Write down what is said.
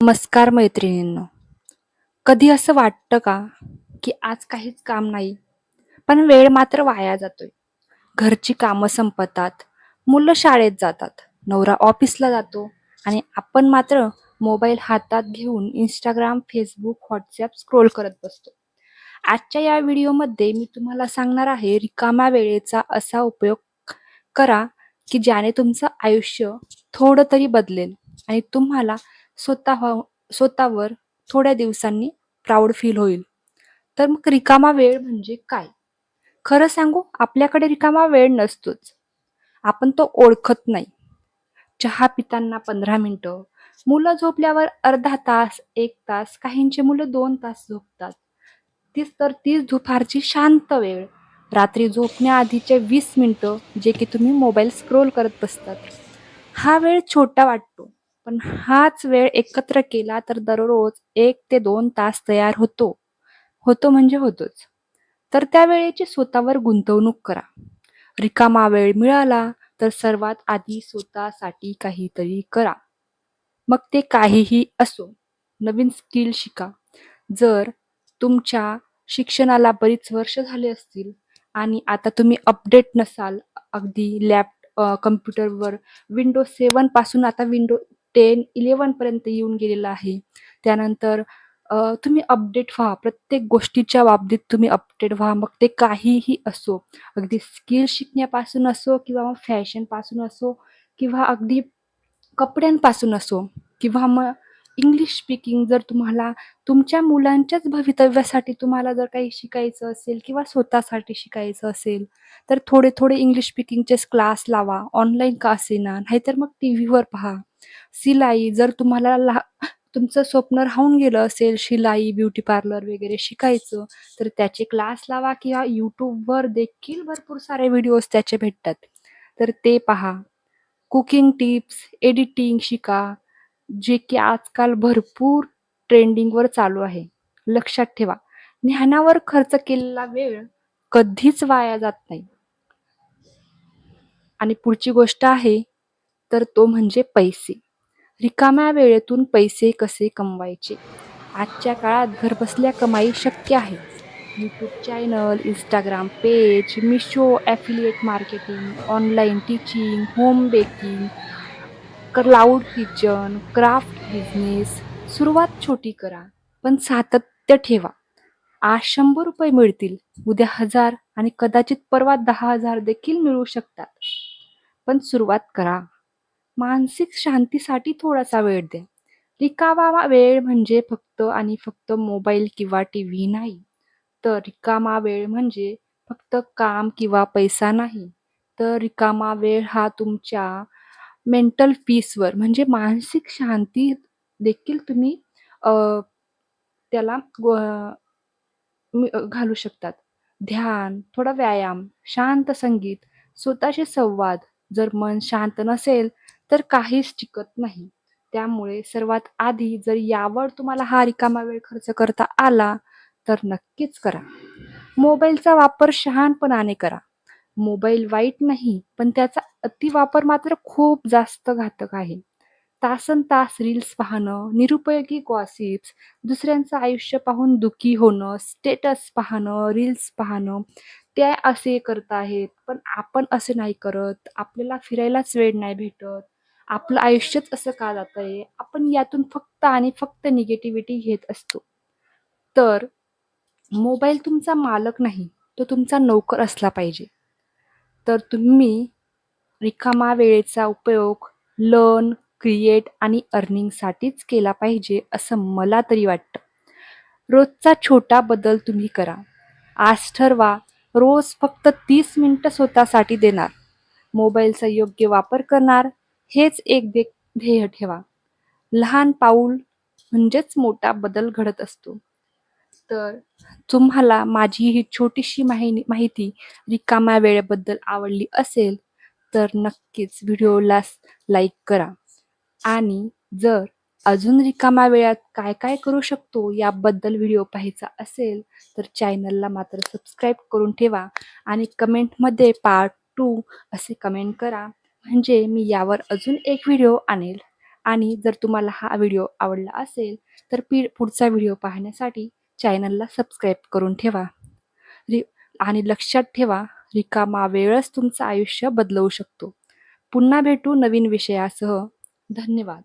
नमस्कार मैत्रिणींनो. कधी असं वाटतं का, की आज काहीच काम नाही, पण वेळ मात्र वाया जातोय. घरची कामं संपतात, मुलं शाळेत जातात, नवरा ऑफिसला जातो आणि आपण मात्र मोबाईल हातात घेऊन Instagram, Facebook, WhatsApp स्क्रोल करत बसतो. आजच्या या व्हिडिओमध्ये मी तुम्हाला सांगणार आहे, रिकाम्या वेळेचा असा उपयोग करा, की ज्याने तुमचं आयुष्य थोडं तरी बदलेल आणि तुम्हाला स्वतःवर थोड्या दिवसांनी प्राउड फील होईल. तर मग रिकामा वेळ म्हणजे काय? खरं सांगू, आपल्याकडे रिकामा वेळ नसतोच. आपण तो ओळखत नाही. चहा पिताना 15 मिनिटं, मुलं झोपल्यावर अर्धा तास, 1 तास, काहींची मुलं 2 तास झोपतात. तीच दुपारची शांत वेळ, रात्री झोपण्याआधीचे 20 मिनिटं जे की तुम्ही मोबाईल स्क्रोल करत बसतात. हा वेळ छोटा वाटतो, पण हाच वेळ एकत्र केला तर दररोज 1 ते 2 तास तयार होतो. होतो म्हणजे होतोच. तर त्या वेळेची स्वतःवर गुंतवणूक करा. रिकामा वेळ मिळाला तर सर्वात आधी स्वतःसाठी काहीतरी करा. मग ते काहीही असो. नवीन स्किल शिका. जर तुमच्या शिक्षणाला बरीच वर्ष झाली असतील आणि आता तुम्ही अपडेट नसाल, अगदी कॉम्प्युटरवर Windows 7 पासून आता Windows 10, 11 पर्यंत येऊन गेलेला आहे. त्यानंतर तुम्ही अपडेट व्हा. प्रत्येक गोष्टीच्या बाबतीत तुम्ही अपडेट व्हा. मग ते काहीही असो. अगदी स्किल शिकण्यापासून असो किंवा मग फॅशनपासून असो किंवा अगदी कपड्यांपासून असो किंवा मग इंग्लिश स्पीकिंग जर तुम्हाला तुमच्या मुलांच्याच भवितव्यासाठी तुम्हाला जर काही शिकायचं असेल किंवा स्वतःसाठी शिकायचं असेल, तर थोडे-थोडे इंग्लिश स्पीकिंगचेच क्लास लावा. ऑनलाईन का असेना, नाहीतर मग टीव्हीवर पहा. शिलाई जर तुम्हाला तुमचं स्वप्न राहून गेलं असेल शिलाई, ब्युटी पार्लर वगैरे शिकायचं, तर त्याचे क्लास लावा किंवा YouTubeवर देखील भरपूर सारे व्हिडिओज त्याचे भेटतात. तर ते पहा. कुकिंग टिप्स, एडिटिंग शिका, जे की आजकाल भरपूर ट्रेंडिंगवर चालू आहे. लक्षात ठेवा, ज्ञानावर खर्च केलेला वेळ कधीच वाया जात नाही. आणि पुढची गोष्ट आहे, तर तो म्हणजे पैसे. रिकाम्या वेळेतून पैसे कसे कमवायचे? आजच्या काळात घरबसल्या कमाई शक्य आहे. YouTube channel, Instagram page, Meesho affiliate marketing, online teaching, home baking, cloud kitchen, craft business. सुरुवात छोटी करा, पण सातत्य ठेवा. आज ₹100 मिळतील, उद्या 1000 आणि कदाचित परवा 10,000 देखील मिळू शकतात. पण सुरुवात करा. मानसिक शांतीसाठी थोडासा वेळ द्या. रिकामा वेळ म्हणजे फक्त आणि फक्त मोबाईल किंवा टीव्ही नाही. तर रिकामा वेळ म्हणजे फक्त काम किंवा पैसा नाही. तर रिकामा वेळ हा तुमच्या मेंटल पीसवर म्हणजे मानसिक शांती देखील तुम्ही अ, त्याला घालू शकतात. ध्यान, थोडा व्यायाम, शांत संगीत, स्वतःशी संवाद. जर मन शांत नसेल, तर काहीच टिकत नाही. त्यामुळे सर्वात आधी जर यावर तुम्हाला हा रिकामा वेळ खर्च करता आला, तर नक्कीच करा. मोबाईलचा वापर शहाणपणाने करा. मोबाईल वाईट नाही, पण त्याचा अतिवापर मात्र खूप जास्त घातक आहे. तासनतास रील्स पाहणं, निरुपयोगी गॉसिप्स, दुसऱ्यांचं आयुष्य पाहून दुःखी होणं, स्टेटस पाहणं, रील्स पाहणं, ते असे करत आहेत, पण आपण असे नाही करत. आपल्याला फिरायलाच वेळ नाही भेटत. आपलं आयुष्यच असं का जातंय? आपण यातून फक्त आणि फक्त निगेटिव्हिटी घेत असतो. तर मोबाईल तुमचा मालक नाही, तो तुमचा नोकर असला पाहिजे. तर तुम्ही रिकामा वेळेचा उपयोग लर्न, क्रिएट आणि अर्निंगसाठीच केला पाहिजे, असं मला तरी वाटतं. रोजचा छोटा बदल तुम्ही करा. आज ठरवा, रोज फक्त 30 मिनिटं स्वतःसाठी देणार. मोबाईलचा योग्य वापर करणार. हेच एक ध्येय ठेवा. लहान पाऊल म्हणजेच मोठा बदल घडत असतो. तर तुम्हाला माझी ही छोटीशी माहिती रिकाम्या वेळेबद्दल आवडली असेल, तर नक्कीच व्हिडिओला लाईक करा आणि जर अजून रिकाम्या वेळात काय-काय करू शकतो याबद्दल व्हिडिओ पाहायचा असेल, तर चॅनलला मात्र सबस्क्राईब करून ठेवा आणि कमेंटमध्ये पार्ट 2 असे कमेंट करा. म्हणजे मी यावर अजून एक व्हिडिओ आणेल आणि जर तुम्हाला हा व्हिडिओ आवडला असेल तर पुढचा व्हिडिओ पाहण्यासाठी चॅनलला सबस्क्राईब करून ठेवा. रि आणि लक्षात ठेवा, रिकामा वेळच तुमचं आयुष्य बदलवू शकतो. पुन्हा भेटू नवीन विषयासह. धन्यवाद.